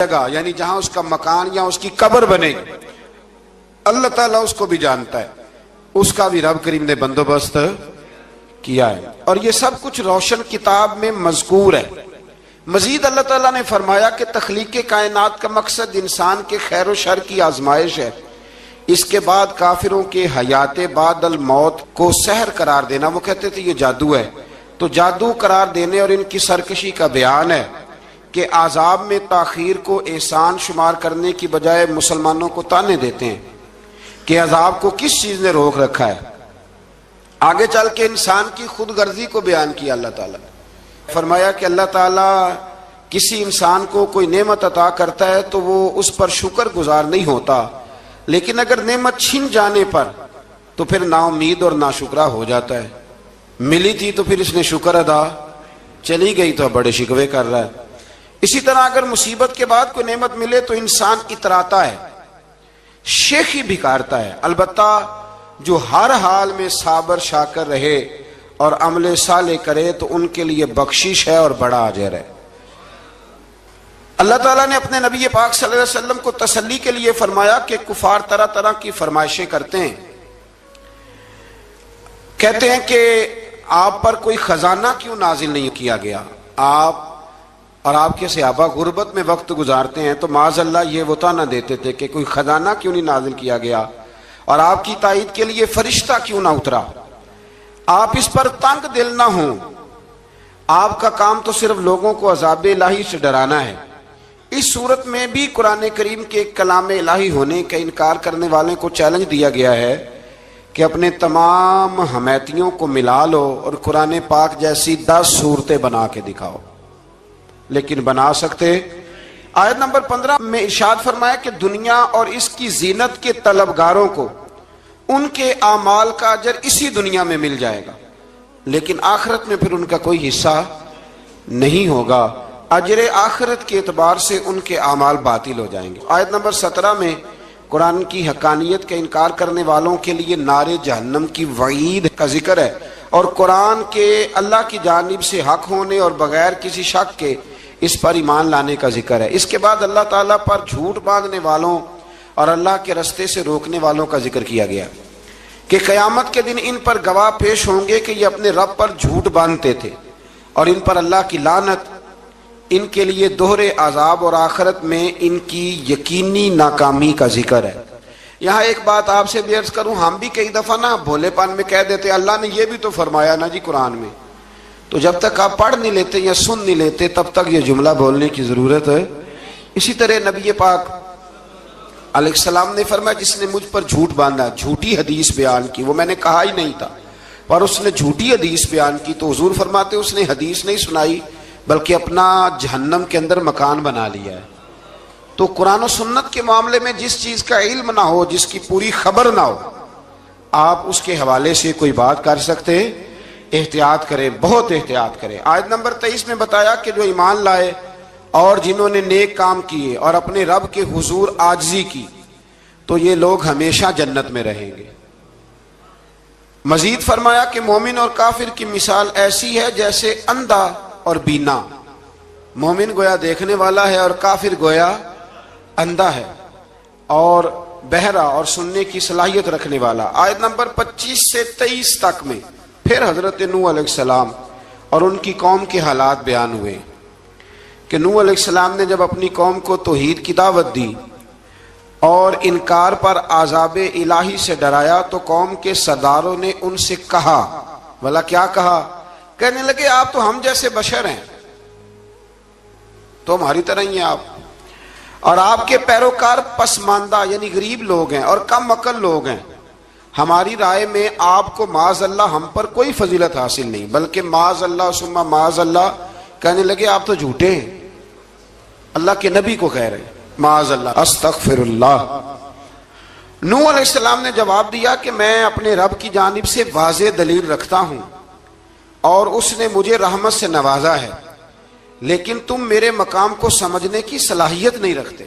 جگہ یعنی جہاں اس کا مکان یا اس کی قبر بنے گی، اللہ تعالیٰ اس کو بھی جانتا ہے، اس کا بھی رب کریم نے بندوبست کیا ہے، اور یہ سب کچھ روشن کتاب میں مذکور ہے۔ مزید اللہ تعالیٰ نے فرمایا کہ تخلیق کائنات کا مقصد انسان کے خیر و شر کی آزمائش ہے، اس کے بعد کافروں کے حیات بعد الموت کو سحر قرار دینا۔ وہ کہتے تھے یہ جادو ہے، تو جادو قرار دینے اور ان کی سرکشی کا بیان ہے کہ عذاب میں تاخیر کو احسان شمار کرنے کی بجائے مسلمانوں کو تانے دیتے ہیں کہ عذاب کو کس چیز نے روک رکھا ہے۔ آگے چل کے انسان کی خود غرضی کو بیان کیا اللہ تعالیٰ نے، فرمایا کہ اللہ تعالیٰ کسی انسان کو کوئی نعمت عطا کرتا ہے تو وہ اس پر شکر گزار نہیں ہوتا، لیکن اگر نعمت چھن جانے پر تو پھر نا امید اور ناشکرا ہو جاتا ہے۔ ملی تھی تو پھر اس نے شکر ادا، چلی گئی تو بڑے شکوے کر رہا ہے۔ اسی طرح اگر مصیبت کے بعد کوئی نعمت ملے تو انسان اتراتا ہے، شیخی بھکارتا ہے، البتہ جو ہر حال میں صابر شاکر رہے اور عمل صالح کرے تو ان کے لیے بخشش ہے اور بڑا اجر ہے۔ اللہ تعالیٰ نے اپنے نبی پاک صلی اللہ علیہ وسلم کو تسلی کے لیے فرمایا کہ کفار طرح طرح کی فرمائشیں کرتے ہیں، کہتے ہیں کہ آپ پر کوئی خزانہ کیوں نازل نہیں کیا گیا، آپ اور آپ کے صحابہ غربت میں وقت گزارتے ہیں، تو معاذ اللہ یہ وہ طعنہ دیتے تھے کہ کوئی خزانہ کیوں نہیں نازل کیا گیا، اور آپ کی تائید کے لیے فرشتہ کیوں نہ اترا۔ آپ اس پر تنگ دل نہ ہوں، آپ کا کام تو صرف لوگوں کو عذاب الہی سے ڈرانا ہے۔ اس صورت میں بھی قرآن کریم کے کلام الہی ہونے کا انکار کرنے والوں کو چیلنج دیا گیا ہے کہ اپنے تمام حمیتیوں کو ملا لو اور قرآن پاک جیسی 10 صورتیں بنا کے دکھاؤ، لیکن بنا سکتے۔ آیت نمبر 15 میں ارشاد فرمایا کہ دنیا اور اس کی زینت کے طلبگاروں کو ان کے اعمال کا اجر اسی دنیا میں مل جائے گا، لیکن آخرت میں پھر ان کا کوئی حصہ نہیں ہوگا، اجر آخرت کے اعتبار سے ان کے اعمال باطل ہو جائیں گے۔ آیت نمبر 17 میں قرآن کی حقانیت کا انکار کرنے والوں کے لیے نار جہنم کی وعید کا ذکر ہے، اور قرآن کے اللہ کی جانب سے حق ہونے اور بغیر کسی شک کے اس پر ایمان لانے کا ذکر ہے۔ اس کے بعد اللہ تعالیٰ پر جھوٹ باندھنے والوں اور اللہ کے رستے سے روکنے والوں کا ذکر کیا گیا کہ قیامت کے دن ان پر گواہ پیش ہوں گے کہ یہ اپنے رب پر جھوٹ باندھتے تھے، اور ان پر اللہ کی لعنت، ان کے لیے دوہرے عذاب اور آخرت میں ان کی یقینی ناکامی کا ذکر ہے۔ یہاں ایک بات آپ سے بھی عرض کروں، ہم بھی کئی دفعہ نا بھولے پن میں کہہ دیتے اللہ نے یہ بھی تو فرمایا نا جی قرآن میں، تو جب تک آپ پڑھ نہیں لیتے یا سن نہیں لیتے تب تک یہ جملہ بولنے کی ضرورت ہے۔ اسی طرح نبی پاک علیہ السلام نے فرمایا جس نے مجھ پر جھوٹ باندھا، جھوٹی حدیث بیان کی، وہ میں نے کہا ہی نہیں تھا پر اس نے جھوٹی حدیث بیان کی، تو حضور فرماتے اس نے حدیث نہیں سنائی بلکہ اپنا جہنم کے اندر مکان بنا لیا ہے۔ تو قرآن و سنت کے معاملے میں جس چیز کا علم نہ ہو، جس کی پوری خبر نہ ہو، آپ اس کے حوالے سے کوئی بات کر سکتے، احتیاط کریں، بہت احتیاط کریں۔ آیت نمبر 23 میں بتایا کہ جو ایمان لائے اور جنہوں نے نیک کام کیے اور اپنے رب کے حضور عاجزی کی تو یہ لوگ ہمیشہ جنت میں رہیں گے۔ مزید فرمایا کہ مومن اور کافر کی مثال ایسی ہے جیسے اندھا اور بینا، مومن گویا دیکھنے والا ہے اور کافر گویا اندھا ہے اور بہرا اور سننے کی صلاحیت رکھنے والا۔ آیت نمبر 25 سے 23 تک میں پھر حضرت نوح علیہ السلام اور ان کی قوم کے حالات بیان ہوئے کہ نوح علیہ السلام نے جب اپنی قوم کو توحید کی دعوت دی اور انکار پر عذاب الہی سے ڈرایا تو قوم کے سرداروں نے ان سے کہا، بھلا کیا کہا؟ کہنے لگے آپ تو ہم جیسے بشر ہیں، تو ہماری طرح ہی ہیں آپ، اور آپ کے پیروکار پسماندہ یعنی غریب لوگ ہیں اور کم عقل لوگ ہیں، ہماری رائے میں آپ کو معاذ اللہ ہم پر کوئی فضیلت حاصل نہیں، بلکہ معاذ اللہ ثم معاذ اللہ۔ کہنے لگے آپ تو جھوٹے ہیں، اللہ کے نبی کو کہہ رہے ہیں معاذ اللہ، استغفر اللہ۔ نوح علیہ السلام نے جواب دیا کہ میں اپنے رب کی جانب سے واضح دلیل رکھتا ہوں اور اس نے مجھے رحمت سے نوازا ہے، لیکن تم میرے مقام کو سمجھنے کی صلاحیت نہیں رکھتے،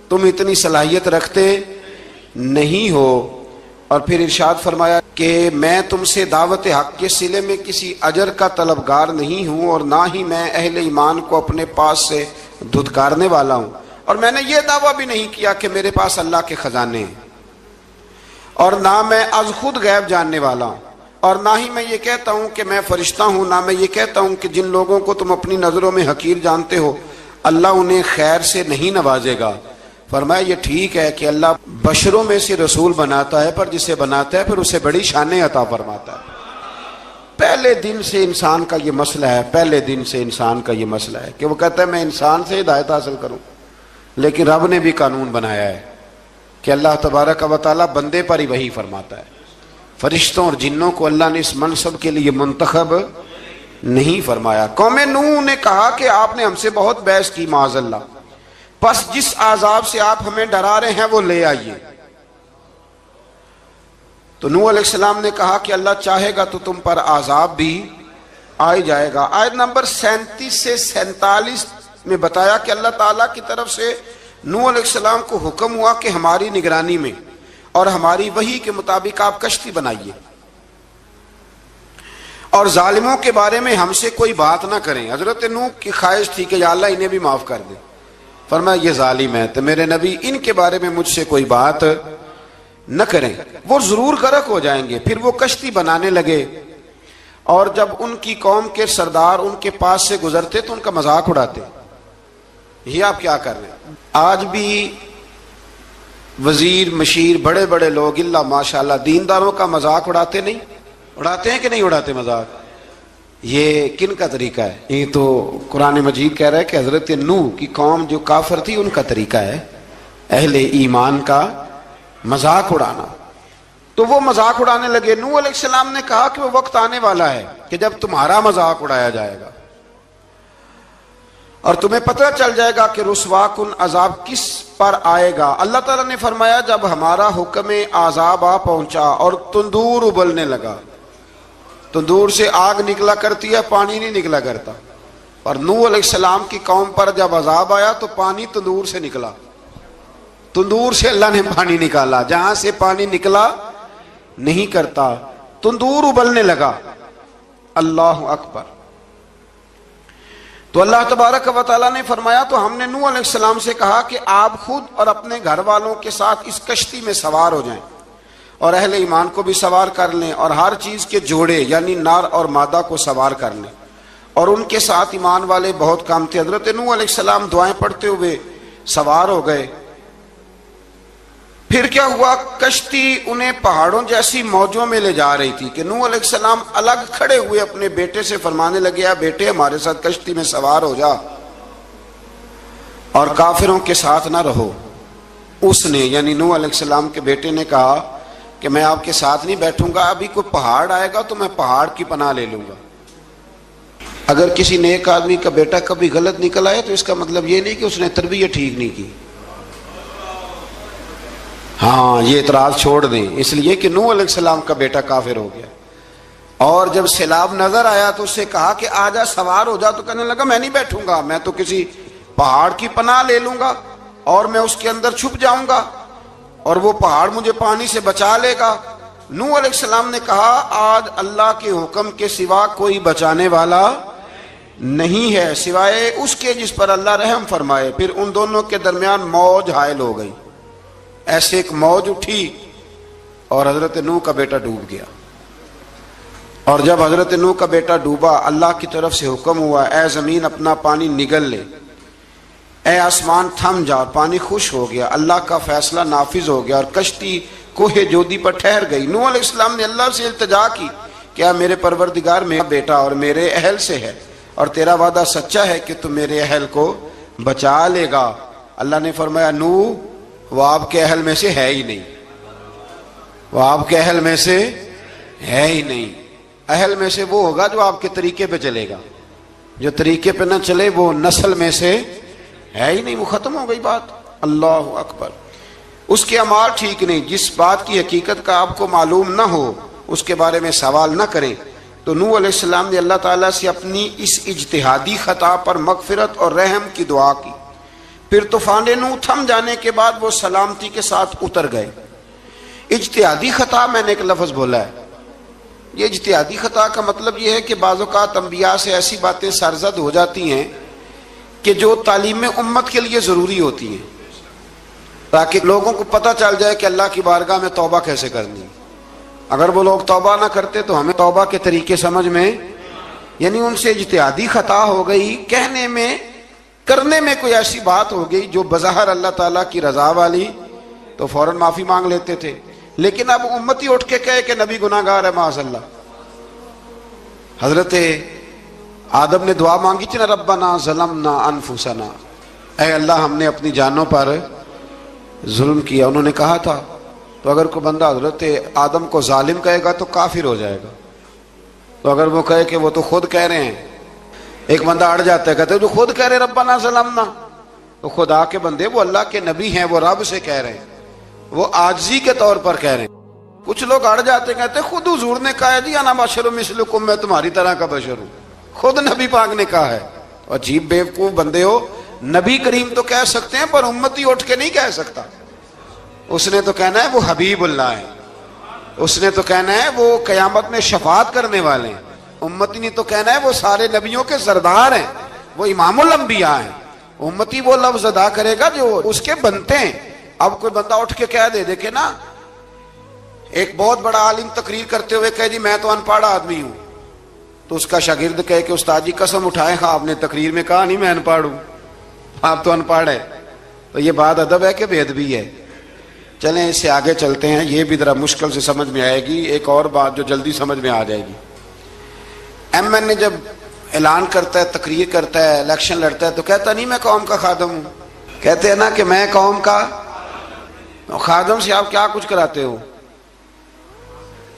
تم اتنی صلاحیت رکھتے نہیں ہو۔ اور پھر ارشاد فرمایا کہ میں تم سے دعوت حق کے صلے میں کسی اجر کا طلبگار نہیں ہوں اور نہ ہی میں اہل ایمان کو اپنے پاس سے دھتکارنے والا ہوں، اور میں نے یہ دعویٰ بھی نہیں کیا کہ میرے پاس اللہ کے خزانے ہیں، اور نہ میں از خود غیب جاننے والا ہوں، اور نہ ہی میں یہ کہتا ہوں کہ میں فرشتہ ہوں، نہ میں یہ کہتا ہوں کہ جن لوگوں کو تم اپنی نظروں میں حقیر جانتے ہو اللہ انہیں خیر سے نہیں نوازے گا۔ فرمایا یہ ٹھیک ہے کہ اللہ بشروں میں سے رسول بناتا ہے، پر جسے بناتا ہے پھر اسے بڑی شانیں عطا فرماتا ہے۔ پہلے دن سے انسان کا یہ مسئلہ ہے، پہلے دن سے انسان کا یہ مسئلہ ہے کہ وہ کہتا ہے میں انسان سے ہدایت حاصل کروں، لیکن رب نے بھی قانون بنایا ہے کہ اللہ تبارک و تعالیٰ بندے پر ہی وحی فرماتا ہے۔ فرشتوں اور جنوں کو اللہ نے اس منصب کے لیے منتخب نہیں فرمایا۔ قوم نوح نے کہا کہ آپ نے ہم سے بہت بحث کی معاذ اللہ، پس جس عذاب سے آپ ہمیں ڈرا رہے ہیں وہ لے آئیے۔ تو نوح علیہ السلام نے کہا کہ اللہ چاہے گا تو تم پر عذاب بھی آ جائے گا۔ آیت نمبر 37 سے 47 میں بتایا کہ اللہ تعالیٰ کی طرف سے نوح علیہ السلام کو حکم ہوا کہ ہماری نگرانی میں اور ہماری وحی کے مطابق آپ کشتی بنائیے، اور ظالموں کے بارے میں ہم سے کوئی بات نہ کریں۔ حضرت نوح کی خواہش تھی کہ یا اللہ انہیں بھی معاف کر دے، فرمایا یہ ظالم ہے تو میرے نبی ان کے بارے میں مجھ سے کوئی بات نہ کریں، وہ ضرور غرق ہو جائیں گے۔ پھر وہ کشتی بنانے لگے، اور جب ان کی قوم کے سردار ان کے پاس سے گزرتے تو ان کا مذاق اڑاتے۔ یہ آپ کیا کر رہے ہیں؟ آج بھی وزیر مشیر بڑے بڑے لوگ اللہ ماشاءاللہ دینداروں کا مذاق اڑاتے نہیں؟ اڑاتے ہیں کہ نہیں اڑاتے مذاق؟ یہ کن کا طریقہ ہے؟ یہ تو قرآن مجید کہہ رہا ہے کہ حضرت نوح کی قوم جو کافر تھی ان کا طریقہ ہے اہل ایمان کا مذاق اڑانا۔ تو وہ مذاق اڑانے لگے۔ نوح علیہ السلام نے کہا کہ وہ وقت آنے والا ہے کہ جب تمہارا مذاق اڑایا جائے گا اور تمہیں پتہ چل جائے گا کہ رسوا کن عذاب کس پر آئے گا۔ اللہ تعالیٰ نے فرمایا جب ہمارا حکم عذاب آ پہنچا اور تندور ابلنے لگا، تندور سے آگ نکلا کرتی ہے، پانی نہیں نکلا کرتا، اور نوح علیہ السلام کی قوم پر جب عذاب آیا تو پانی تندور سے نکلا، تندور سے اللہ نے پانی نکالا، جہاں سے پانی نکلا نہیں کرتا، تندور ابلنے لگا۔ اللہ اکبر۔ تو اللہ تبارک و تعالیٰ نے فرمایا تو ہم نے نوح علیہ السلام سے کہا کہ آپ خود اور اپنے گھر والوں کے ساتھ اس کشتی میں سوار ہو جائیں اور اہل ایمان کو بھی سوار کر لیں، اور ہر چیز کے جوڑے یعنی نر اور مادہ کو سوار کر لیں، اور ان کے ساتھ ایمان والے بہت کم تھے۔ حضرت نوح علیہ السلام دعائیں پڑھتے ہوئے سوار ہو گئے۔ پھر کیا ہوا؟ کشتی انہیں پہاڑوں جیسی موجوں میں لے جا رہی تھی کہ نوح علیہ السلام الگ کھڑے ہوئے اپنے بیٹے سے فرمانے لگے بیٹے ہمارے ساتھ کشتی میں سوار ہو جا اور کافروں کے ساتھ نہ رہو۔ اس نے یعنی نوح علیہ السلام کے بیٹے نے کہا کہ میں آپ کے ساتھ نہیں بیٹھوں گا، ابھی کوئی پہاڑ آئے گا تو میں پہاڑ کی پناہ لے لوں گا۔ اگر کسی نیک آدمی کا بیٹا کبھی غلط نکل آئے تو اس کا مطلب یہ نہیں کہ اس نے تربیت ٹھیک نہیں کی، ہاں یہ اعتراض چھوڑ دیں، اس لیے کہ نوح علیہ السلام کا بیٹا کافر ہو گیا، اور جب سیلاب نظر آیا تو اس سے کہا کہ آجا سوار ہو جا، تو کہنے لگا میں نہیں بیٹھوں گا، میں تو کسی پہاڑ کی پناہ لے لوں گا اور میں اس کے اندر چھپ جاؤں گا اور وہ پہاڑ مجھے پانی سے بچا لے گا۔ نوح علیہ السلام نے کہا آج اللہ کے حکم کے سوا کوئی بچانے والا نہیں ہے سوائے اس کے جس پر اللہ رحم فرمائے۔ پھر ان دونوں کے درمیان موج حائل ہو گئی، ایسے ایک موج اٹھی اور حضرت نوح کا بیٹا ڈوب گیا۔ اور جب حضرت نوح کا بیٹا ڈوبا اللہ کی طرف سے حکم ہوا اے زمین اپنا پانی نگل لے، اے آسمان تھم جا، پانی خوش ہو گیا، اللہ کا فیصلہ نافذ ہو گیا اور کشتی کوہ جودی پر ٹھہر گئی۔ نوح علیہ السلام نے اللہ سے التجا کی کیا میرے پروردگار میرا بیٹا اور میرے اہل سے ہے اور تیرا وعدہ سچا ہے کہ تم میرے اہل کو بچا لے گا۔ اللہ نے فرمایا نوح وہ آپ کے اہل میں سے ہے ہی نہیں، وہ آپ کے اہل میں سے ہے ہی نہیں، اہل میں سے وہ ہوگا جو آپ کے طریقے پہ چلے گا، جو طریقے پہ نہ چلے وہ نسل میں سے ہے ہی نہیں، وہ ختم ہو گئی بات۔ اللہ اکبر۔ اس کے اعمال ٹھیک نہیں، جس بات کی حقیقت کا آپ کو معلوم نہ ہو اس کے بارے میں سوال نہ کریں۔ تو نوح علیہ السلام نے اللہ تعالیٰ سے اپنی اس اجتہادی خطا پر مغفرت اور رحم کی دعا کی۔ پھر طوفان نوح تھم جانے کے بعد وہ سلامتی کے ساتھ اتر گئے۔ اجتہادی خطا میں نے ایک لفظ بولا ہے، یہ اجتہادی خطا کا مطلب یہ ہے کہ بعض اوقات انبیاء سے ایسی باتیں سرزد ہو جاتی ہیں کہ جو تعلیم امت کے لیے ضروری ہوتی ہیں، تاکہ لوگوں کو پتہ چل جائے کہ اللہ کی بارگاہ میں توبہ کیسے کرنی ہے۔ اگر وہ لوگ توبہ نہ کرتے تو ہمیں توبہ کے طریقے سمجھ میں، یعنی ان سے اجتہادی خطا ہو گئی، کہنے میں کرنے میں کوئی ایسی بات ہو گئی جو بظاہر اللہ تعالیٰ کی رضا والی، تو فوراً معافی مانگ لیتے تھے۔ لیکن اب امتی اٹھ کے کہے کہ نبی گناہ گار ہے، معاذ اللہ۔ حضرت آدم نے دعا مانگی تھی نا، ربنا ظلمنا انفسنا، اے اللہ ہم نے اپنی جانوں پر ظلم کیا، انہوں نے کہا تھا۔ تو اگر کوئی بندہ حضرت آدم کو ظالم کہے گا تو کافر ہو جائے گا، تو اگر وہ کہے کہ وہ تو خود کہہ رہے ہیں، ایک بندہ اڑ جاتا ہے، کہتے ہیں جو خود کہہ رہے ربنا ظلمنا، تو خدا کے بندے وہ اللہ کے نبی ہیں، وہ رب سے کہہ رہے ہیں، وہ عاجزی کے طور پر کہہ رہے ہیں۔ کچھ لوگ اڑ جاتے ہیں، کہتے ہیں خود حضور نے کہا ہے جی انا بشر مثلکم، میں تمہاری طرح کا بشر ہوں، خود نبی پاک نے کہا ہے۔ عجیب بیوقوف بندے ہو، نبی کریم تو کہہ سکتے ہیں پر امتی اٹھ کے نہیں کہہ سکتا۔ اس نے تو کہنا ہے وہ حبیب اللہ ہے، اس نے تو کہنا ہے وہ قیامت میں شفاعت کرنے والے ہیں، امتی نے تو کہنا ہے وہ سارے نبیوں کے سردار ہیں، وہ امام الانبیاء ہیں۔ امتی وہ لفظ ادا کرے گا جو اس کے بنتے ہیں۔ اب کوئی بندہ اٹھ کے کہہ دے، دیکھے نا ایک بہت بڑا عالم تقریر کرتے ہوئے کہے جی میں تو ان پڑھ آدمی ہوں، تو اس کا شاگرد کہے کہ استاد جی قسم اٹھائے آپ نے تقریر میں کہا نہیں میں ان پڑھ ہوں، آپ تو ان پڑھ ہے۔ تو یہ بات ادب ہے کہ بے ادبی ہے؟ چلیں اس سے آگے چلتے ہیں، یہ بھی ذرا مشکل سے سمجھ میں آئے گی۔ ایک اور بات جو جلدی سمجھ میں آ جائے گی، ایم این اے جب اعلان کرتا ہے، تقریر کرتا ہے، الیکشن لڑتا ہے، تو کہتا نہیں میں قوم کا خادم ہوں، کہتے ہیں نا کہ میں قوم کا خادم سے آپ کیا کچھ کراتے ہو؟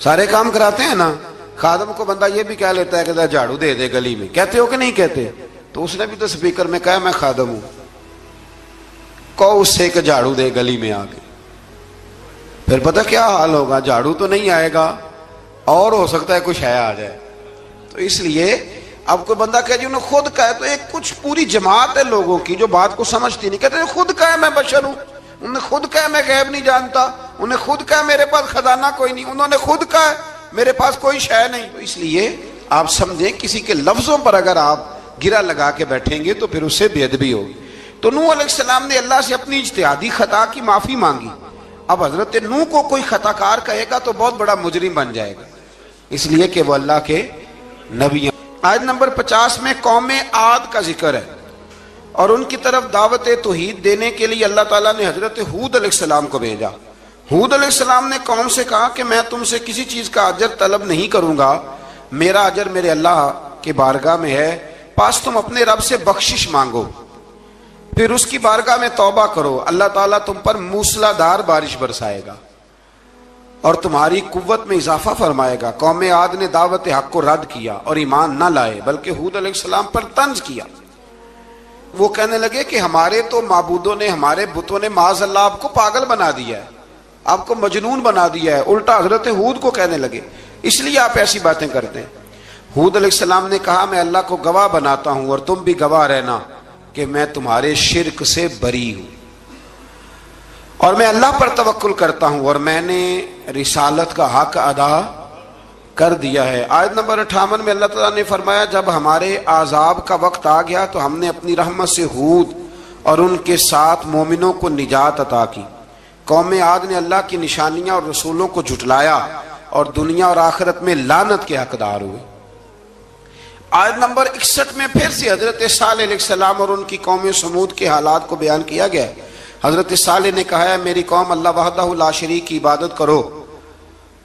سارے کام کراتے ہیں نا۔ خادم کو بندہ یہ بھی کہہ لیتا ہے کہ جھاڑو دے دے گلی میں، کہتے ہو کہ نہیں کہتے؟ تو اس نے بھی تو سپیکر میں کہا میں خادم ہوں، کہو اس سے کہ جھاڑو دے گلی میں آ کے، پھر پتہ کیا حال ہوگا؟ جھاڑو تو نہیں آئے گا، اور ہو سکتا ہے کچھ ہے آ جائے۔ تو اس لیے اب کوئی بندہ کہے جی انہوں نے خود کہا ہے، تو ایک کچھ پوری جماعت ہے لوگوں کی جو بات کو سمجھتی نہیں، کہتے ہیں خود کہا ہے میں بشر ہوں، انہوں نے خود کہا میں غیب نہیں جانتا، انہوں نے خود کہا میرے پاس خزانہ کوئی نہیں، انہوں نے خود کہا میرے پاس کوئی شے نہیں۔ تو اس لیے آپ سمجھیں کسی کے لفظوں پر اگر آپ گرا لگا کے بیٹھیں گے تو پھر اس سے بے ادبی ہوگی۔ تو نوح علیہ السلام نے اللہ سے اپنی اجتہادی خطا کی معافی مانگی۔ اب حضرت نوح کو کوئی خطا کار کہے گا تو بہت بڑا مجرم بن جائے گا، اس لیے کہ وہ اللہ کے نبی ہیں۔ آیت نمبر 50 میں قوم عاد کا ذکر ہے، اور ان کی طرف دعوت توحید دینے کے لیے اللہ تعالیٰ نے حضرت ہود علیہ السلام کو بھیجا۔ ہود علیہ السلام نے قوم سے کہا کہ میں تم سے کسی چیز کا اجر طلب نہیں کروں گا، میرا اجر میرے اللہ کی بارگاہ میں ہے، پاس تم اپنے رب سے بخشش مانگو، پھر اس کی بارگاہ میں توبہ کرو، اللہ تعالیٰ تم پر موسلا دار بارش برسائے گا اور تمہاری قوت میں اضافہ فرمائے گا۔ قوم عاد نے دعوت حق کو رد کیا اور ایمان نہ لائے، بلکہ ہود علیہ السلام پر طنز کیا۔ وہ کہنے لگے کہ ہمارے تو معبودوں نے، ہمارے بتوں نے معاذ اللہ آپ کو پاگل بنا دیا ہے، آپ کو مجنون بنا دیا ہے، الٹا حضرت ہود کو کہنے لگے، اس لیے آپ ایسی باتیں کرتے ہیں۔ ہود علیہ السلام نے کہا میں اللہ کو گواہ بناتا ہوں اور تم بھی گواہ رہنا کہ میں تمہارے شرک سے بری ہوں، اور میں اللہ پر توکل کرتا ہوں، اور میں نے رسالت کا حق ادا کر دیا ہے۔ آیت نمبر 58 میں اللہ تعالیٰ نے فرمایا جب ہمارے عذاب کا وقت آ گیا تو ہم نے اپنی رحمت سے ہود اور ان کے ساتھ مومنوں کو نجات عطا کی۔ قوم عاد نے اللہ کی نشانیاں اور رسولوں کو جھٹلایا اور دنیا اور آخرت میں لعنت کے حقدار ہوئے۔ آیت نمبر 61 میں پھر سے حضرت صالح علیہ السلام اور ان کی قوم سمود کے حالات کو بیان کیا گیا۔ حضرت صالح نے کہا ہے میری قوم اللہ وحدہ لا شریک کی عبادت کرو،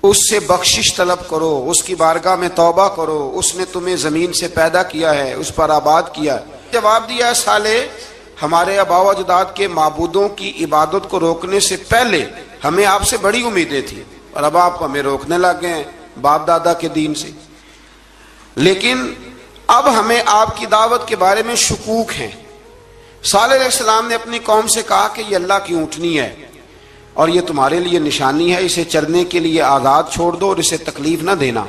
اس سے بخشش طلب کرو، اس کی بارگاہ میں توبہ کرو، اس نے تمہیں زمین سے پیدا کیا ہے، اس پر آباد کیا ہے۔ جواب دیا ہے صالح ہمارے آباء و اجداد کے معبودوں کی عبادت کو روکنے سے پہلے ہمیں آپ سے بڑی امیدیں تھیں، اور اب آپ ہمیں روکنے لگ گئے ہیں باپ دادا کے دین سے، لیکن اب ہمیں آپ کی دعوت کے بارے میں شکوک ہیں۔ صالح علیہ السلام نے اپنی قوم سے کہا کہ یہ اللہ کی اونٹنی ہے اور یہ تمہارے لیے نشانی ہے، اسے چرنے کے لیے آزاد چھوڑ دو اور اسے تکلیف نہ دینا۔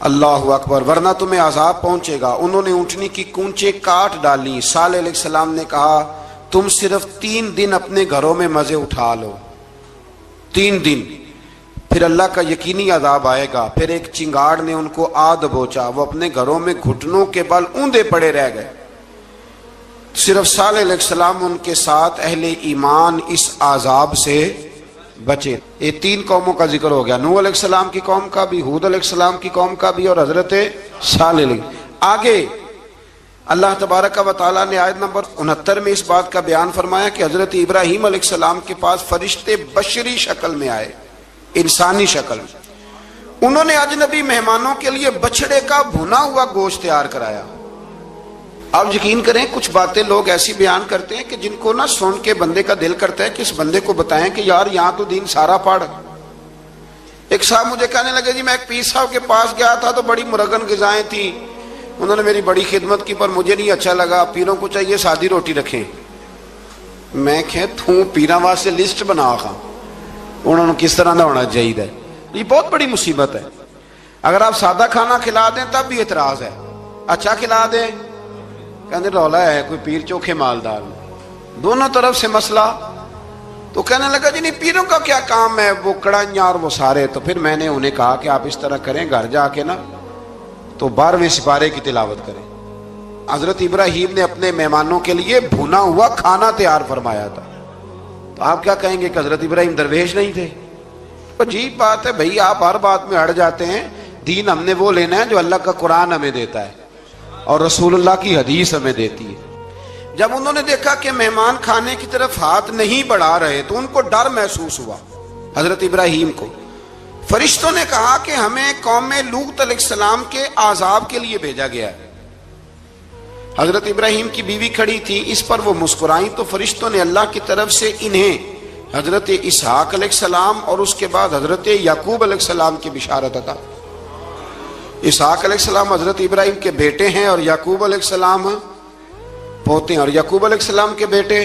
اللہ اکبر، ورنہ تمہیں عذاب پہنچے گا۔ انہوں نے اونٹنی کی کونچیں کاٹ ڈالی۔ صالح علیہ السلام نے کہا تم صرف 3 دن اپنے گھروں میں مزے اٹھا لو، 3 دن، پھر اللہ کا یقینی عذاب آئے گا۔ پھر ایک چنگاڑ نے ان کو آ دبوچا، وہ اپنے گھروں میں گھٹنوں کے بل اوندے پڑے رہ گئے۔ صرف صالح علیہ السلام ان کے ساتھ اہل ایمان اس عذاب سے بچے. یہ 3 قوموں کا ذکر ہو گیا، نوح علیہ السلام کی قوم کا بھی، ہود علیہ السلام کی قوم کا بھی، اور حضرت صالح علیہ. آگے اللہ تبارک و تعالیٰ نے آیت نمبر 69 میں اس بات کا بیان فرمایا کہ حضرت ابراہیم علیہ السلام کے پاس فرشتے بشری شکل میں آئے، انسانی شکل میں. انہوں نے اجنبی مہمانوں کے لیے بچڑے کا بھنا ہوا گوشت تیار کرایا. آپ یقین کریں کچھ باتیں لوگ ایسی بیان کرتے ہیں کہ جن کو نہ سن کے بندے کا دل کرتا ہے کہ اس بندے کو بتائیں کہ یار یہاں تو دین سارا پڑھ. ایک صاحب مجھے کہنے لگے جی میں ایک پیر صاحب کے پاس گیا تھا تو بڑی مرغن غذائیں تھیں، انہوں نے میری بڑی خدمت کی پر مجھے نہیں اچھا لگا، پیروں کو چاہیے سادی روٹی رکھیں. میں کہ تو پیراں واسطے لسٹ بنا خواہ انہوں نے کس طرح نہ ہونا چاہیے. یہ بہت بڑی مصیبت ہے. اگر آپ سادہ کھانا کھلا دیں تب بھی اعتراض ہے، اچھا کھلا دیں کہنے رولا ہے کوئی پیر چوکھے مالدار، دونوں طرف سے مسئلہ. تو کہنے لگا جی نہیں پیروں کا کیا کام ہے، وہ کڑائیاں اور وہ سارے. تو پھر میں نے انہیں کہا کہ آپ اس طرح کریں، گھر جا کے نا تو 12ویں سپارے کی تلاوت کریں. حضرت ابراہیم نے اپنے مہمانوں کے لیے بھونا ہوا کھانا تیار فرمایا تھا. تو آپ کیا کہیں گے کہ حضرت ابراہیم درویش نہیں تھے؟ عجیب بات ہے بھائی، آپ ہر بات میں اڑ جاتے ہیں. دین ہم نے وہ لینا ہے جو اللہ کا قرآن ہمیں دیتا ہے اور رسول اللہ کی حدیث ہمیں دیتی ہے. جب انہوں نے دیکھا کہ مہمان کھانے کی طرف ہاتھ نہیں بڑھا رہے تو ان کو ڈر محسوس ہوا. حضرت ابراہیم کو فرشتوں نے کہا کہ ہمیں قوم لوط علیہ السلام کے عذاب کے لیے بھیجا گیا ہے. حضرت ابراہیم کی بیوی کھڑی تھی، اس پر وہ مسکرائیں تو فرشتوں نے اللہ کی طرف سے انہیں حضرت اسحاق علیہ السلام اور اس کے بعد حضرت یعقوب علیہ السلام کی بشارت عطا. اسحاق علیہ السلام حضرت ابراہیم کے بیٹے ہیں اور یعقوب علیہ السلام پوتے ہیں، اور یعقوب علیہ السلام کے بیٹے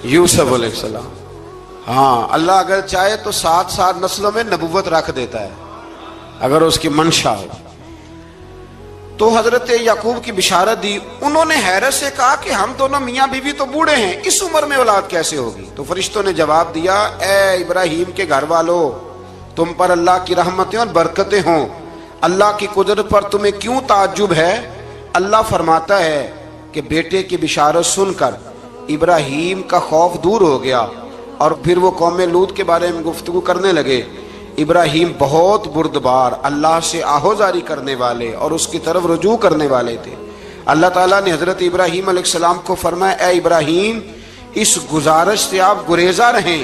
یوسف علیہ السلام. ہاں اللہ اگر چاہے تو 7 نسلوں میں نبوت رکھ دیتا ہے اگر اس کی منشا ہو. تو حضرت یعقوب کی بشارت دی. انہوں نے حیرت سے کہا کہ ہم دونوں میاں بیوی تو بوڑھے ہیں، اس عمر میں اولاد کیسے ہوگی؟ تو فرشتوں نے جواب دیا اے ابراہیم کے گھر والو، تم پر اللہ کی رحمتیں اور برکتیں ہوں. اللہ کی قدرت پر تمہیں کیوں تعجب ہے؟ اللہ فرماتا ہے کہ بیٹے کی بشارت سن کر ابراہیم کا خوف دور ہو گیا اور پھر وہ قوم لوط کے بارے میں گفتگو کرنے لگے. ابراہیم بہت بردبار، اللہ سے آہوزاری کرنے والے اور اس کی طرف رجوع کرنے والے تھے. اللہ تعالیٰ نے حضرت ابراہیم علیہ السلام کو فرمایا اے ابراہیم اس گزارش سے آپ گریزہ رہیں،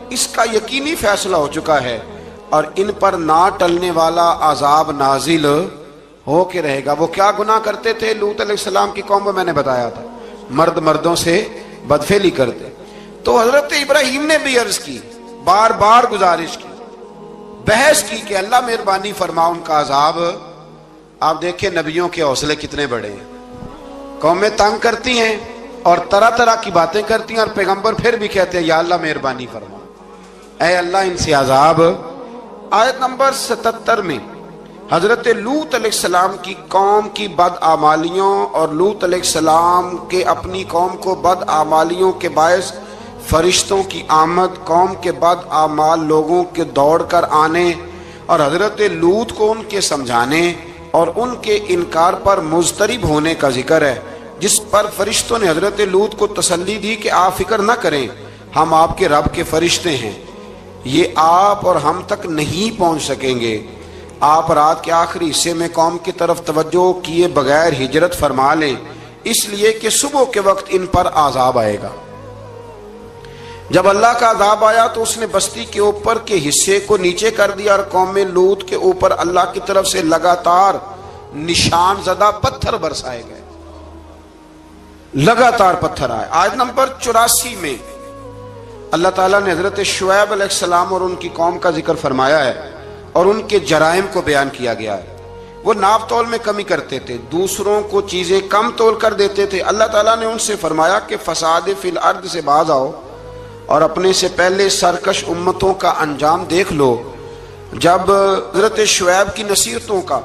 اس کا یقینی فیصلہ ہو چکا ہے اور ان پر نہ ٹلنے والا عذاب نازل ہو کے رہے گا. وہ کیا گناہ کرتے تھے؟ لوط علیہ السلام کی قوم میں میں نے بتایا تھا مرد مردوں سے بدفعلی کرتے. تو حضرت ابراہیم نے بھی عرض کی، بار بار گزارش کی، بحث کی کہ اللہ مہربانی فرما ان کا عذاب. آپ دیکھیں نبیوں کے حوصلے کتنے بڑے ہیں. قومیں تنگ کرتی ہیں اور طرح طرح کی باتیں کرتی ہیں اور پیغمبر پھر بھی کہتے ہیں یا اللہ مہربانی فرما، اے اللہ ان سے عذاب. آیت نمبر 77 میں حضرت لوط علیہ السلام کی قوم کی بدعمالیوں اور لوط علیہ السلام کے اپنی قوم کو بدعمالیوں کے باعث فرشتوں کی آمد، قوم کے بدعمال لوگوں کے دوڑ کر آنے اور حضرت لوط کو ان کے سمجھانے اور ان کے انکار پر مضطرب ہونے کا ذکر ہے، جس پر فرشتوں نے حضرت لوط کو تسلی دی کہ آپ فکر نہ کریں، ہم آپ کے رب کے فرشتے ہیں، یہ آپ اور ہم تک نہیں پہنچ سکیں گے. آپ رات کے آخری حصے میں قوم کی طرف توجہ کیے بغیر ہجرت فرما لیں، اس لیے کہ صبح کے وقت ان پر عذاب آئے گا. جب اللہ کا عذاب آیا تو اس نے بستی کے اوپر کے حصے کو نیچے کر دیا اور قوم لوط کے اوپر اللہ کی طرف سے لگاتار نشان زدہ پتھر برسائے گئے، لگاتار پتھر آئے. آیت نمبر 84 میں اللہ تعالیٰ نے حضرت شعیب علیہ السلام اور ان کی قوم کا ذکر فرمایا ہے اور ان کے جرائم کو بیان کیا گیا ہے. وہ ناپ تول میں کمی کرتے تھے، دوسروں کو چیزیں کم تول کر دیتے تھے. اللہ تعالیٰ نے ان سے فرمایا کہ فساد فی الارض سے باز آؤ اور اپنے سے پہلے سرکش امتوں کا انجام دیکھ لو. جب حضرت شعیب کی نصیحتوں کا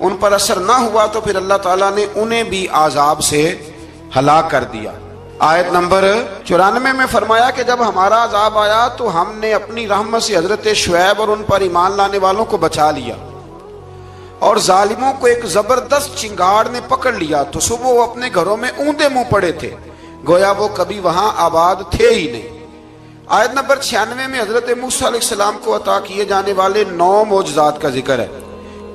ان پر اثر نہ ہوا تو پھر اللہ تعالیٰ نے انہیں بھی عذاب سے ہلاک کر دیا. آیت نمبر 94 میں فرمایا کہ جب ہمارا عذاب آیا تو ہم نے اپنی رحمت سے حضرت شعیب اور ان پر ایمان لانے والوں کو بچا لیا اور ظالموں کو ایک زبردست چنگاڑ نے پکڑ لیا تو صبح وہ اپنے گھروں میں اوندے منہ پڑے تھے، گویا وہ کبھی وہاں آباد تھے ہی نہیں۔ آیت نمبر 96 میں حضرت موسیٰ علیہ السلام کو عطا کیے جانے والے 9 معجزات کا ذکر ہے۔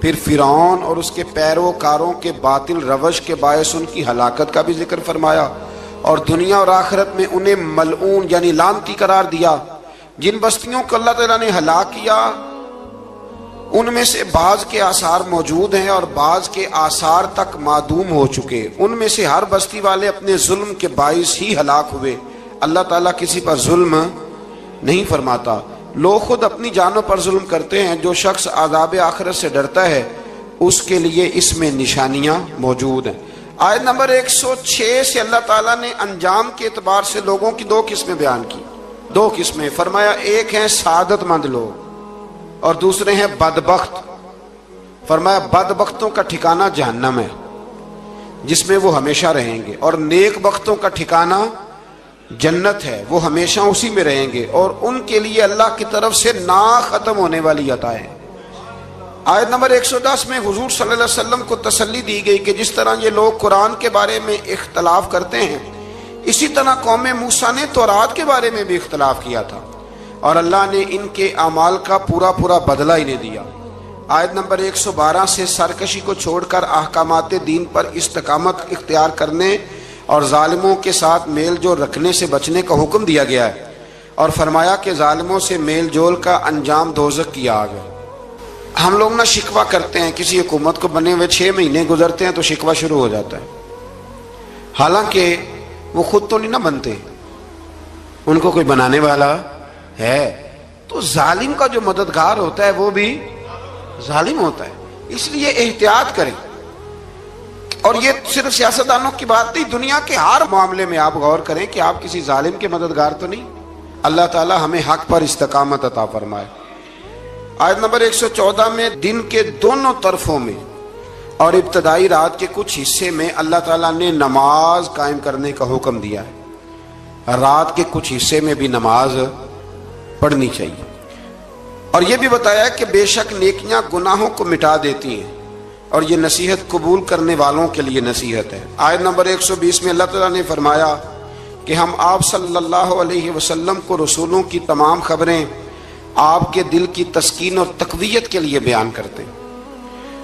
پھر فرعون اور اس کے پیروکاروں کے باطل روش کے باعث ان کی ہلاکت کا بھی ذکر فرمایا، اور دنیا اور آخرت میں انہیں ملعون یعنی لعنتی قرار دیا۔ جن بستیوں کو اللہ تعالیٰ نے ہلاک کیا ان میں سے بعض کے آثار موجود ہیں اور بعض کے آثار تک معدوم ہو چکے۔ ان میں سے ہر بستی والے اپنے ظلم کے باعث ہی ہلاک ہوئے۔ اللہ تعالیٰ کسی پر ظلم نہیں فرماتا، لوگ خود اپنی جانوں پر ظلم کرتے ہیں۔ جو شخص عذاب آخرت سے ڈرتا ہے اس کے لیے اس میں نشانیاں موجود ہیں۔ آیت نمبر 106 سے اللہ تعالیٰ نے انجام کے اعتبار سے لوگوں کی 2 قسمیں بیان کی۔ 2 قسمیں فرمایا، ایک ہیں سعادت مند لوگ اور دوسرے ہیں بدبخت۔ فرمایا بدبختوں کا ٹھکانہ جہنم ہے جس میں وہ ہمیشہ رہیں گے، اور نیک بختوں کا ٹھکانہ جنت ہے، وہ ہمیشہ اسی میں رہیں گے، اور ان کے لیے اللہ کی طرف سے نا ختم ہونے والی عطائیں۔ آیت نمبر 110 میں حضور صلی اللہ علیہ وسلم کو تسلی دی گئی کہ جس طرح یہ لوگ قرآن کے بارے میں اختلاف کرتے ہیں، اسی طرح قوم موسیٰ نے تورات کے بارے میں بھی اختلاف کیا تھا، اور اللہ نے ان کے اعمال کا پورا بدلہ انہیں دیا۔ آیت نمبر 112 سے سرکشی کو چھوڑ کر احکامات دین پر استقامت اختیار کرنے اور ظالموں کے ساتھ میل جول رکھنے سے بچنے کا حکم دیا گیا ہے، اور فرمایا کہ ظالموں سے میل جول کا انجام دوزخ کی آگ ہے۔ ہم لوگ نہ شکوہ کرتے ہیں، کسی حکومت کو بنے ہوئے 6 مہینے گزرتے ہیں تو شکوہ شروع ہو جاتا ہے، حالانکہ وہ خود تو نہیں نہ بنتے، ان کو کوئی بنانے والا ہے۔ تو ظالم کا جو مددگار ہوتا ہے وہ بھی ظالم ہوتا ہے، اس لیے احتیاط کریں۔ اور یہ صرف سیاستدانوں کی بات نہیں، دنیا کے ہر معاملے میں آپ غور کریں کہ آپ کسی ظالم کے مددگار تو نہیں۔ اللہ تعالی ہمیں حق پر استقامت عطا فرمائے۔ آیت نمبر 114 میں دن کے دونوں طرفوں میں اور ابتدائی رات کے کچھ حصے میں اللہ تعالیٰ نے نماز قائم کرنے کا حکم دیا ہے۔ رات کے کچھ حصے میں بھی نماز پڑھنی چاہیے، اور یہ بھی بتایا کہ بے شک نیکیاں گناہوں کو مٹا دیتی ہیں، اور یہ نصیحت قبول کرنے والوں کے لیے نصیحت ہے۔ آیت نمبر 120 میں اللہ تعالیٰ نے فرمایا کہ ہم آپ صلی اللہ علیہ وسلم کو رسولوں کی تمام خبریں آپ کے دل کی تسکین اور تقویت کے لیے بیان کرتے ہیں،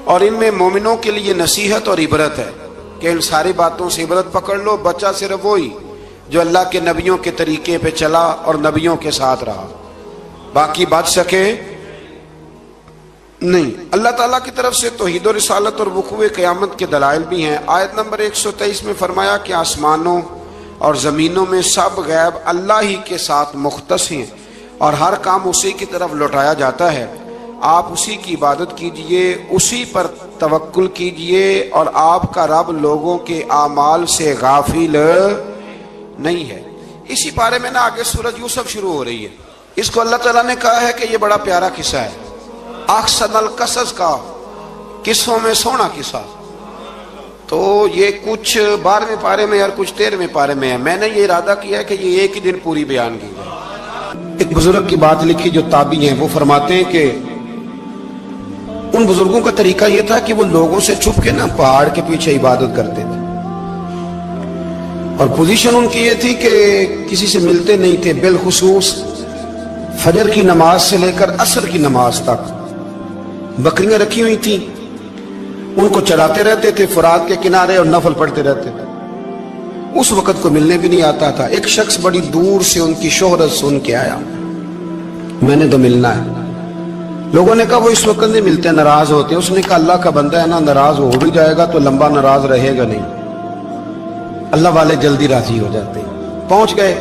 اور ان میں مومنوں کے لیے نصیحت اور عبرت ہے کہ ان ساری باتوں سے عبرت پکڑ لو۔ بچہ صرف وہی جو اللہ کے نبیوں کے طریقے پہ چلا اور نبیوں کے ساتھ رہا، باقی بچ سکے نہیں۔ اللہ تعالیٰ کی طرف سے توحید و رسالت اور وقوع قیامت کے دلائل بھی ہیں۔ آیت نمبر 123 میں فرمایا کہ آسمانوں اور زمینوں میں سب غیب اللہ ہی کے ساتھ مختص ہیں، اور ہر کام اسی کی طرف لوٹایا جاتا ہے۔ آپ اسی کی عبادت کیجئے، اسی پر توکل کیجئے، اور آپ کا رب لوگوں کے اعمال سے غافل نہیں ہے۔ اسی بارے میں آگے سورۃ یوسف شروع ہو رہی ہے۔ اس کو اللہ تعالیٰ نے کہا ہے کہ یہ بڑا پیارا قصہ ہے، احسن القصص کا، قصوں میں سونا قصہ۔ تو یہ کچھ 12ویں پارے میں اور کچھ 13ویں پارے میں ہے۔ میں نے یہ ارادہ کیا ہے کہ یہ ایک ہی دن پوری بیان کی جائے۔ ایک بزرگ کی بات لکھی جو تابعی ہیں، وہ فرماتے ہیں کہ ان بزرگوں کا طریقہ یہ تھا کہ وہ لوگوں سے چھپ کے پہاڑ کے پیچھے عبادت کرتے تھے، اور پوزیشن ان کی یہ تھی کہ کسی سے ملتے نہیں تھے، بالخصوص فجر کی نماز سے لے کر عصر کی نماز تک بکریاں رکھی ہوئی تھیں، ان کو چراتے رہتے تھے فرات کے کنارے اور نفل پڑھتے رہتے تھے۔ اس وقت کو ملنے بھی نہیں آتا تھا۔ ایک شخص بڑی دور سے ان کی شہرت سن کے آیا، میں نے تو ملنا ہے۔ لوگوں نے کہا وہ اس وقت نہیں ملتے، ناراض ہوتے ہیں۔ اس نے کہا اللہ کا بندہ ہے نا، ناراض ہو بھی جائے گا تو لمبا ناراض رہے گا نہیں، اللہ والے جلدی راضی ہو جاتے ہیں۔ پہنچ گئے۔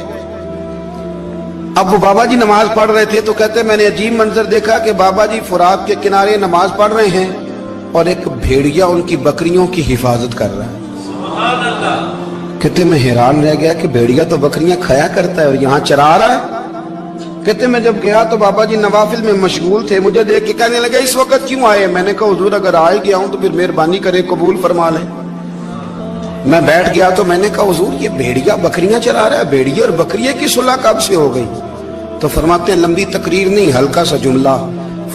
اب وہ بابا جی نماز پڑھ رہے تھے تو کہتے میں نے عجیب منظر دیکھا کہ بابا جی فرات کے کنارے نماز پڑھ رہے ہیں اور ایک بھیڑیا ان کی بکریوں کی حفاظت کر رہا ہے۔ کہتے میں حیران رہ گیا کہ بھیڑیا تو بکریاں کھایا کرتا ہے اور یہاں چرا رہا ہے۔ کہتے میں جب گیا تو بابا جی نوافل میں مشغول تھے، مجھے دیکھ کے کہنے لگے اس وقت کیوں آئے؟ میں نے کہا حضور اگر آ گیا ہوں تو پھر مہربانی کرے قبول فرما لیں۔ میں بیٹھ گیا تو میں نے کہا حضور یہ بھیڑیا بکریاں چرا رہا ہے، بھیڑیا اور بکریے کی صلح کب سے ہو گئی؟ تو فرماتے ہیں لمبی تقریر نہیں، ہلکا سا جملہ۔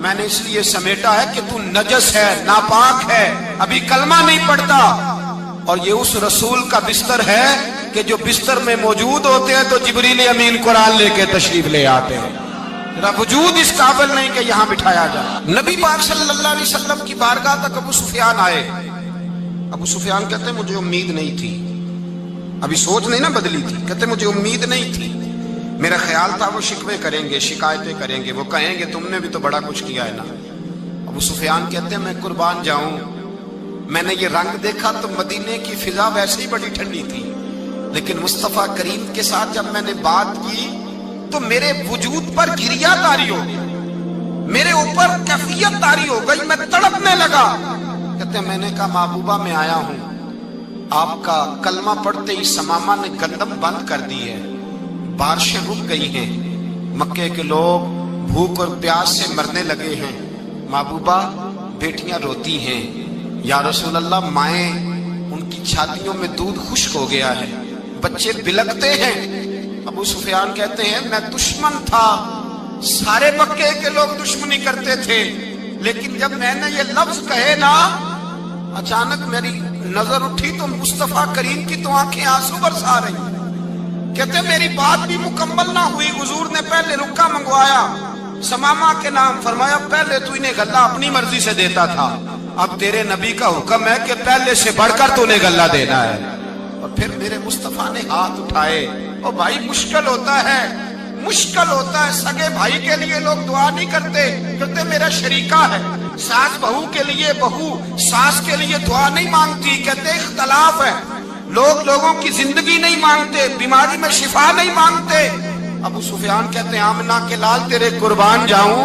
میں نے اس لیے سمیٹا ہے کہ تو نجس ہے، ناپاک ہے، ابھی کلمہ نہیں پڑھتا۔ اور یہ اس رسول کا بستر ہے کہ جو بستر میں موجود ہوتے ہیں تو جبریل امین قرآن لے کے تشریف لے آتے ہیں۔ ذرا وجود اس قابل نہیں کہ یہاں بٹھایا جائے۔ نبی پاک صلی اللہ علیہ وسلم کی بارگاہ تک ابو سفیان آئے۔ ابو سفیان کہتے ہیں مجھے امید نہیں تھی، ابھی سوچ نہیں نا بدلی تھی، کہتے مجھے امید نہیں تھی، میرا خیال تھا وہ شکوے کریں گے، شکایتیں کریں گے، وہ کہیں گے تم نے بھی تو بڑا کچھ کیا ہے نا۔ ابو سفیان کہتے ہیں میں قربان جاؤں، میں نے یہ رنگ دیکھا تو مدینے کی فضا ویسے ہی بڑی ٹھنڈی تھی، لیکن مصطفیٰ کریم کے ساتھ جب میں نے بات کی تو میرے وجود پر گریا طاری ہو گئی، میرے اوپر کیفیت طاری ہو گئی، میں تڑپنے لگا۔ کہتے ہیں میں نے کہا محبوبہ میں آیا ہوں، آپ کا کلمہ پڑھتے ہی سمامہ نے گندم بند کر دی ہے، بارشیں رک گئی ہیں، مکے کے لوگ بھوک اور پیاس سے مرنے لگے ہیں، محبوبہ بیٹیاں روتی ہیں، یا رسول اللہ مائیں ان کی چھاتیوں میں دودھ خشک ہو گیا ہے، بچے بلکتے ہیں۔ ابو سفیان کہتے ہیں میں دشمن تھا، سارے مکے کے لوگ دشمنی کرتے تھے، لیکن جب میں نے یہ لفظ کہے نا اچانک میری نظر اٹھی تو مصطفیٰ کریم کی تو آنکھیں آنسو برسا رہی۔ کہتے میری بات بھی مکمل نہ ہوئی، حضور نے پہلے رکا منگوایا سمامہ کے نام، فرمایا پہلے تو انہیں غلہ اپنی مرضی سے دیتا تھا، اب تیرے نبی کا حکم ہے کہ پہلے سے بڑھ کر تو انہیں غلہ دینا ہے۔ اور پھر میرے مصطفیٰ نے ہاتھ اٹھائے۔ اور بھائی مشکل ہوتا ہے، مشکل ہوتا ہے، سگے بھائی کے لیے لوگ دعا نہیں کرتے، کہتے میرا شریکہ ہے، ساس بہو کے لیے بہو ساس کے لیے دعا نہیں مانگتی، کہتے اختلاف ہے، لوگ لوگوں کی زندگی نہیں مانگتے، بیماری میں شفا نہیں مانگتے۔ ابو سفیان کہتے ہیں آمنہ کے لال تیرے قربان جاؤں۔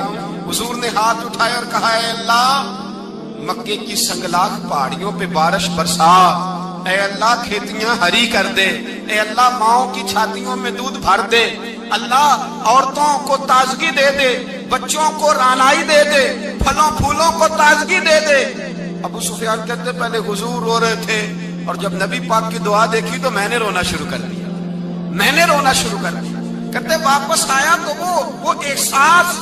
حضور نے ہاتھ اٹھائے اور کہا اے اللہ مکے کی سنگلاخ پہاڑیوں پہ بارش برسا، اے اللہ کھیتیاں ہری کر دے، اے اللہ ماؤں کی چھاتیوں میں دودھ بھر دے، اللہ عورتوں کو تازگی دے دے، بچوں کو رانائی دے دے، پھلوں پھولوں کو تازگی دے دے۔ ابو سفیان کہتے پہلے حضور رو رہے تھے اور جب نبی پاک کی دعا دیکھی تو میں نے رونا شروع کر دیا، میں نے رونا شروع کر دیا۔ کہتے واپس آیا تو وہ احساس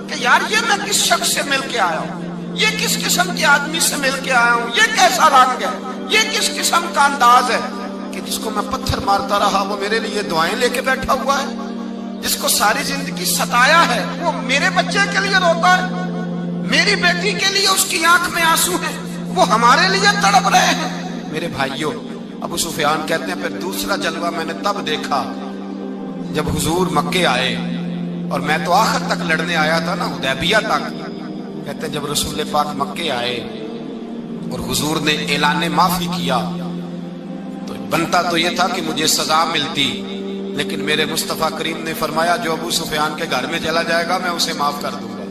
کہ یار یہ میں کس شخص سے مل کے آیا ہوں، یہ کس قسم کے آدمی سے مل کے آیا ہوں، یہ کیسا رنگ ہے، یہ کس قسم کا انداز ہے کہ جس کو میں پتھر مارتا رہا وہ میرے لیے دعائیں لے کے بیٹھا ہوا ہے، جس کو ساری زندگی ستایا ہے وہ میرے بچے کے لیے روتا ہے، میری بیٹی کے لیے اس کی آنکھ میں آنسو ہے، وہ ہمارے لیے تڑپ رہے ہیں۔ میرے بھائیوں ابو سفیان کہتے ہیں پھر دوسرا جلوہ میں نے تب دیکھا جب حضور مکے آئے، اور میں تو آخر تک لڑنے آیا تھا نا حدیبیہ تک۔ کہتے ہیں جب رسول پاک مکے آئے اور حضور نے اعلان معافی کیا تو بنتا تو یہ تھا کہ مجھے سزا ملتی، لیکن میرے مصطفیٰ کریم نے فرمایا جو ابو سفیان کے گھر میں چلا جائے گا میں اسے معاف کر دوں گا۔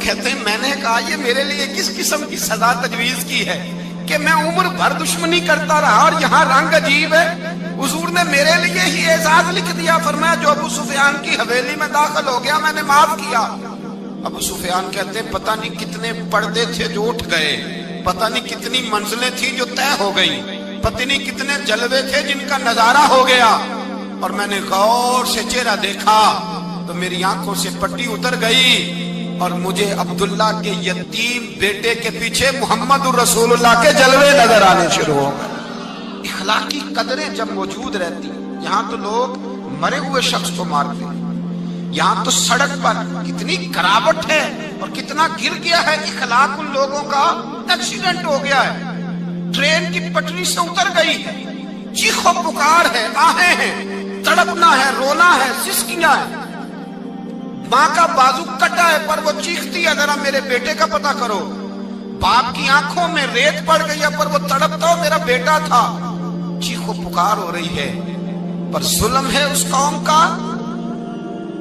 کہتے ہیں میں نے کہا یہ میرے لیے کس قسم کی سزا تجویز کی ہے کہ میں عمر بھر دشمنی کرتا رہا اور یہاں رنگ عجیب ہے۔ حضور نے میرے لیے ہی اعزاز لکھ دیا، فرمایا جو ابو سفیان کی حویلی میں داخل ہو گیا میں نے معاف کیا۔ ابو سفیان کہتے ہیں پتہ نہیں کتنے پردے تھے جو اٹھ گئے، پتہ نہیں کتنی منزلیں تھیں جو طے ہو گئی، پتہ نہیں کتنے جلوے تھے جن کا نظارہ ہو گیا، اور میں نے غور سے چہرہ دیکھا تو میری آنکھوں سے پٹی اتر گئی اور مجھے عبداللہ کے یتیم بیٹے کے پیچھے محمد الرسول اللہ کے جلوے نظر آنے شروع ہو گئے۔ اخلاقی قدریں جب موجود رہتی، یہاں تو لوگ مرے ہوئے شخص کو مارتے ہیں، یہاں تو سڑک پر کتنی گراوٹ ہے اور کتنا گر گیا ہے، اخلاق ان لوگوں کا ایکسیڈنٹ ہو گیا ہے، ٹرین کی پٹری سے اتر گئی ہے، چیخ و پکار ہے، آہیں ہیں، تڑپنا ہے، رونا ہے، سسکیاں ہے، ماں کا بازو کٹا ہے پر وہ چیختی ہے ذرا میرے بیٹے کا پتہ کرو، باپ کی آنکھوں میں ریت پڑ گئی ہے پر وہ تڑپتا ہو میرا بیٹا تھا، چیخ و پکار ہو رہی ہے۔ پر ظلم ہے اس قوم کا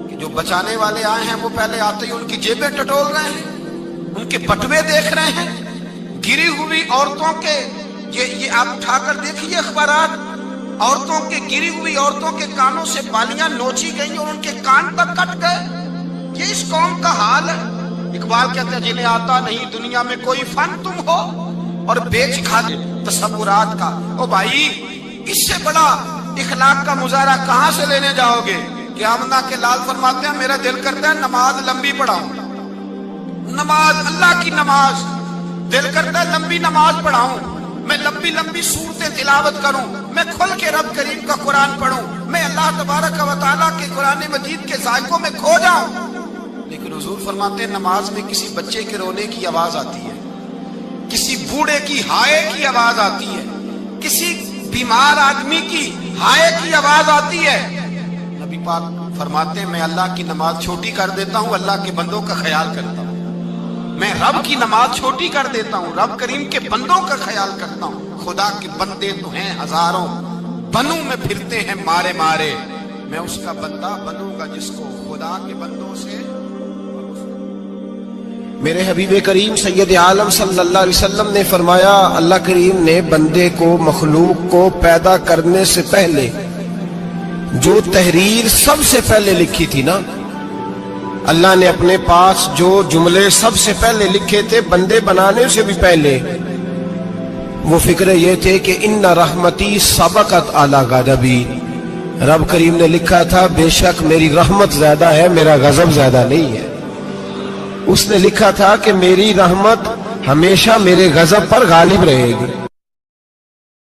کہ جو بچانے والے آئے ہیں وہ پہلے آتے ہی ان کی جیبیں ٹٹول رہے ہیں، ان کے بٹوے دیکھ رہے ہیں، گری ہوئی عورتوں کے یہ آپ اٹھا کر دیکھیے اخبارات، عورتوں کے گری ہوئی عورتوں کے کانوں سے بالیاں نوچی گئی اور ان کے کان تک کٹ گئے۔ یہ اس قوم کا حال ہے۔ اقبال کہتے ہیں جنہیں آتا نہیں دنیا میں کوئی فن تم ہو اور بیچ کھا دے تصورات کا۔ او بھائی اس سے بڑا اخلاق کا مظاہرہ کہاں سے لینے جاؤ گے کہ آمنہ کے لال فرماتے ہیں میرا دل کرتا ہے نماز لمبی پڑھاؤں، نماز اللہ کی نماز، دل کرتا ہے لمبی نماز پڑھاؤں، میں لمبی لمبی صورتیں تلاوت کروں، میں کھل کے رب کریم کا قرآن پڑھوں، میں اللہ تبارک و تعالیٰ کے قرآن مجید کے ذائقوں میں کھو جاؤں۔ لیکن حضور فرماتے ہیں نماز میں کسی بچے کے رونے کی آواز آتی ہے، کسی بوڑھے کی ہائے کی آواز آتی ہے، کسی بیمار آدمی کی ہائے کی آواز آتی ہے۔ نبی پاک فرماتے ہیں میں اللہ کی نماز چھوٹی کر دیتا ہوں، اللہ کے بندوں کا خیال کرتا ہوں۔ میں رب کی نماز چھوٹی کر دیتا ہوں، رب کریم کے بندوں کا خیال کرتا ہوں۔ خدا کے بندے تو ہیں ہزاروں، بنوں میں پھرتے ہیں مارے مارے، میں اس کا بندہ بنوں گا جس کو خدا کے بندوں سے۔ میرے حبیب کریم سید عالم صلی اللہ علیہ وسلم نے فرمایا اللہ کریم نے بندے کو مخلوق کو پیدا کرنے سے پہلے جو تحریر سب سے پہلے لکھی تھی نا، اللہ نے اپنے پاس جو جملے سب سے پہلے لکھے تھے بندے بنانے سے بھی پہلے، وہ فکر یہ تھے کہ ان رحمتی سبقت اعلی غضبی، رب کریم نے لکھا تھا بے شک میری رحمت زیادہ ہے، میرا غضب زیادہ نہیں ہے۔ اس نے لکھا تھا کہ میری رحمت ہمیشہ میرے غضب پر غالب رہے گی۔